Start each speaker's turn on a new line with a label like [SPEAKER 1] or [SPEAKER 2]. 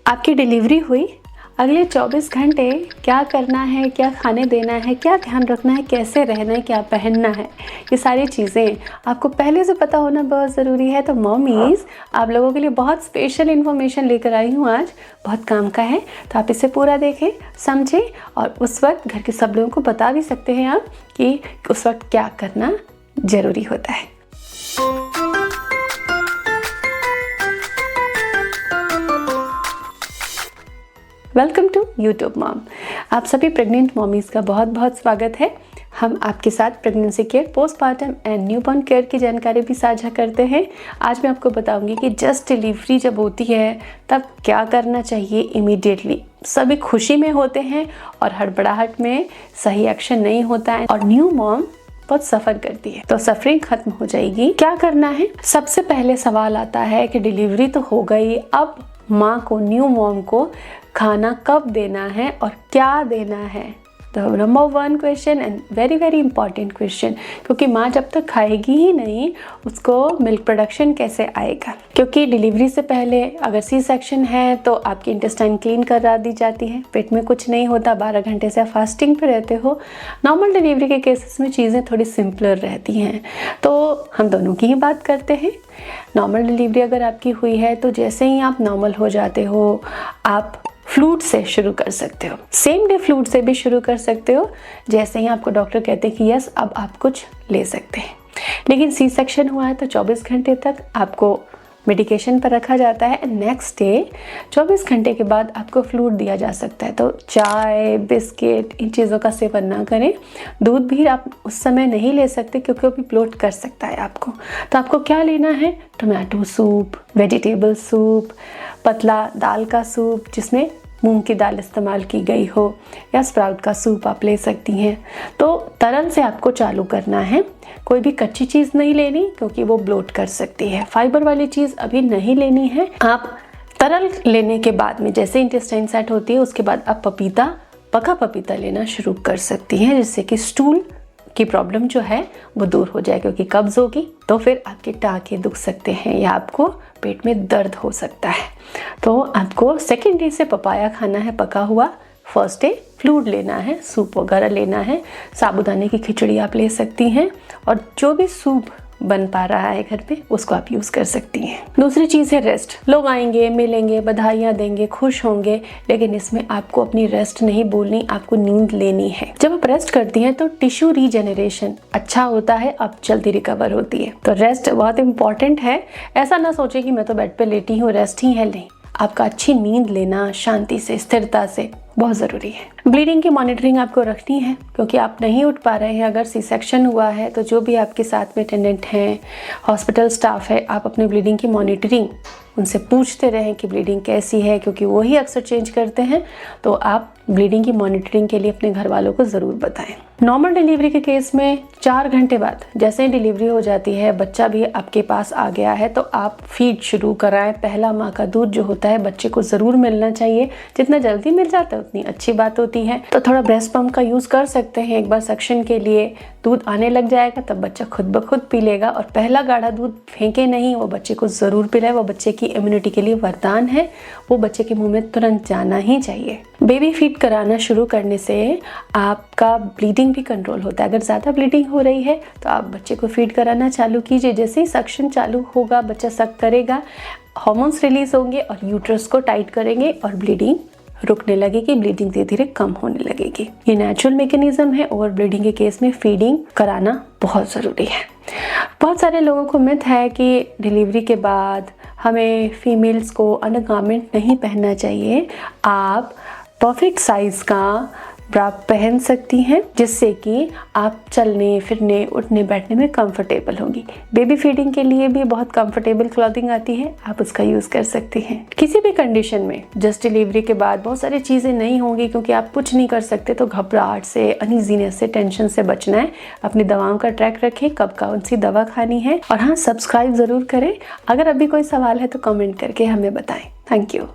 [SPEAKER 1] आपकी डिलीवरी हुई, अगले 24 घंटे क्या करना है, क्या खाने देना है, क्या ध्यान रखना है, कैसे रहना है, क्या पहनना है, ये सारी चीज़ें आपको पहले से पता होना बहुत ज़रूरी है। तो मॉमीज़, आप लोगों के लिए बहुत स्पेशल इन्फॉर्मेशन लेकर आई हूँ आज, बहुत काम का है। तो आप इसे पूरा देखें, समझें और उस वक्त घर के सब लोगों को बता भी सकते हैं आप कि उस वक्त क्या करना ज़रूरी होता है। Welcome to YouTube mom. आप सभी प्रेग्नेंट मॉमीज़ का बहुत बहुत स्वागत है। हम आपके साथ pregnancy care, postpartum and newborn care की जानकारी भी साझा करते हैं। आज मैं आपको बताऊंगी कि जस्ट डिलीवरी जब होती है तब क्या करना चाहिए इमीडिएटली। सभी खुशी में होते हैं और हड़बड़ाहट में सही एक्शन नहीं होता है और न्यू मॉम बहुत सफ़र करती है, तो सफरिंग खत्म हो जाएगी। क्या करना है? सबसे पहले सवाल आता है कि डिलीवरी तो हो गई, अब माँ को, न्यू मॉम को खाना कब देना है और क्या देना है। तो number 1 question and very very important question, क्योंकि माँ जब तक खाएगी ही नहीं उसको मिल्क प्रोडक्शन कैसे आएगा। क्योंकि डिलीवरी से पहले अगर सी सेक्शन है तो आपकी इंटेस्टाइन क्लीन करा दी जाती है, पेट में कुछ नहीं होता, 12 घंटे से फास्टिंग पे रहते हो। नॉर्मल डिलीवरी के केसेस में चीज़ें थोड़ी सिंपलर रहती हैं, तो हम दोनों की ही बात करते हैं। नॉर्मल डिलीवरी अगर आपकी हुई है तो जैसे ही आप नॉर्मल हो जाते हो आप फ्लूइड से शुरू कर सकते हो, सेम डे फ्लूइड से भी शुरू कर सकते हो। जैसे ही आपको डॉक्टर कहते हैं कि यस अब आप कुछ ले सकते हैं। लेकिन सी सेक्शन हुआ है तो 24 घंटे तक आपको मेडिकेशन पर रखा जाता है। नेक्स्ट डे 24 घंटे के बाद आपको फ्लूइड दिया जा सकता है। तो चाय, बिस्किट, इन चीज़ों का सेवन ना करें। दूध भी आप उस समय नहीं ले सकते क्योंकि वो भी ब्लोट कर सकता है आपको। तो आपको क्या लेना है? टोमेटो सूप, वेजिटेबल सूप, पतला दाल का सूप जिसमें मूंग की दाल इस्तेमाल की गई हो, या स्प्राउट का सूप आप ले सकती हैं। तो तरल से आपको चालू करना है, कोई भी कच्ची चीज़ नहीं लेनी क्योंकि वो ब्लोट कर सकती है। फाइबर वाली चीज़ अभी नहीं लेनी है। आप तरल लेने के बाद में जैसे इंटेस्टाइन सेट होती है उसके बाद आप पपीता, पका पपीता लेना शुरू कर सकती हैं, जिससे कि स्टूल की प्रॉब्लम जो है वो दूर हो जाए। क्योंकि कब्ज होगी तो फिर आपके टाँके दुख सकते हैं या आपको पेट में दर्द हो सकता है। तो आपको सेकेंड डे से पपाया खाना है पका हुआ, फर्स्ट डे फ्लूइड लेना है, सूप वगैरह लेना है। साबूदाने की खिचड़ी आप ले सकती हैं और जो भी सूप बन पा रहा है घर पे उसको आप यूज़ कर सकती हैं। दूसरी चीज़ है रेस्ट। लोग आएंगे, मिलेंगे, बधाइयाँ देंगे, खुश होंगे, लेकिन इसमें आपको अपनी रेस्ट नहीं बोलनी, आपको नींद लेनी है। जब आप रेस्ट करती हैं तो टिश्यू रीजेनरेशन अच्छा होता है, आप जल्दी रिकवर होती है। तो रेस्ट बहुत इंपॉर्टेंट है। ऐसा ना सोचे कि मैं तो बेड पे लेटी हूँ, रेस्ट ही है, नहीं। आपका अच्छी नींद लेना शांति से, स्थिरता से बहुत ज़रूरी है। ब्लीडिंग की मॉनिटरिंग आपको रखनी है क्योंकि आप नहीं उठ पा रहे हैं। अगर सी सेक्शन हुआ है तो जो भी आपके साथ में अटेंडेंट हैं, हॉस्पिटल स्टाफ है, आप अपनी ब्लीडिंग की मॉनिटरिंग उनसे पूछते रहें कि ब्लीडिंग कैसी है, क्योंकि वही अक्सर चेंज करते हैं। तो आप ब्लीडिंग की मॉनिटरिंग के लिए अपने घर वालों को ज़रूर बताएं। नॉर्मल डिलीवरी के केस में 4 घंटे बाद जैसे ही डिलीवरी हो जाती है, बच्चा भी आपके पास आ गया है, तो आप फीड शुरू कराएं। पहला माँ का दूध जो होता है बच्चे को ज़रूर मिलना चाहिए, जितना जल्दी मिल जाता है उतनी अच्छी बात होती है। तो थोड़ा ब्रेस्ट पंप का यूज़ कर सकते हैं एक बार सक्शन के लिए। दूध आने लग जाएगा तब बच्चा खुद ब खुद पी लेगा। और पहला गाढ़ा दूध फेंके नहीं, वो बच्चे को ज़रूर पिलाए। वो बच्चे की इम्यूनिटी के लिए वरदान है, वो बच्चे के मुंह में तुरंत जाना ही चाहिए। बेबी फीड कराना शुरू करने से आपका ब्लीडिंग भी कंट्रोल होता है। अगर ज़्यादा ब्लीडिंग हो रही है तो आप बच्चे को फीड कराना चालू कीजिए। जैसे ही सक्शन चालू होगा, बच्चा सक करेगा, हार्मोन्स रिलीज होंगे और यूट्रस को टाइट करेंगे और ब्लीडिंग रुकने लगेगी, ब्लीडिंग धीरे धीरे कम होने लगेगी। ये नेचुरल मैकेनिज्म है। ओवर ब्लीडिंग के केस में फीडिंग कराना बहुत ज़रूरी है। बहुत सारे लोगों को मिथ है कि डिलीवरी के बाद हमें फीमेल्स को अंडरगारमेंट नहीं पहनना चाहिए। आप परफेक्ट साइज़ का ब्रा पहन सकती हैं, जिससे कि आप चलने फिरने, उठने बैठने में कंफर्टेबल होंगी। बेबी फीडिंग के लिए भी बहुत कंफर्टेबल क्लॉथिंग आती है, आप उसका यूज़ कर सकती हैं। किसी भी कंडीशन में जस्ट डिलीवरी के बाद बहुत सारी चीज़ें नहीं होंगी क्योंकि आप कुछ नहीं कर सकते। तो घबराहट से, अनईजीनेस से, टेंशन से बचना है। अपनी दवाओं का ट्रैक रखें, कब कौन सी दवा खानी है। और हाँ, सब्सक्राइब ज़रूर करें। अगर अभी कोई सवाल है तो कमेंट करके हमें बताएं। Thank you.